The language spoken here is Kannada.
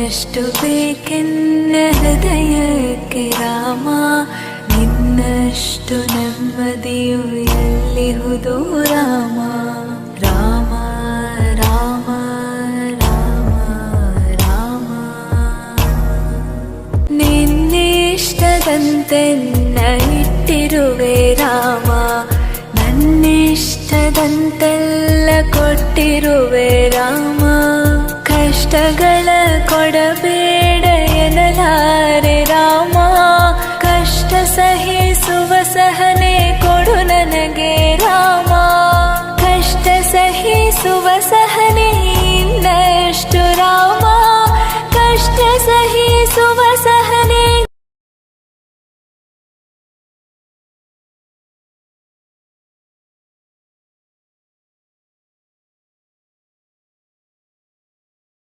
ಇನ್ನೆಷ್ಟು ಬೇಕೆನ್ನ ಹೃದಯಕ್ಕೆ ರಾಮ, ನಿನ್ನಷ್ಟು ನೆಮ್ಮದಿಯು ಎಲ್ಲಿಹುದು ರಾಮ. ರಾಮ ರಾಮ ರಾಮ ರಾಮ, ನಿನ್ನಿಷ್ಟದಂತೆನ್ನ ಇಟ್ಟಿರುವೆ ರಾಮ, ನನ್ನಿಷ್ಟದಂತೆಲ್ಲ ಕೊಟ್ಟಿರುವೆ ರಾಮ.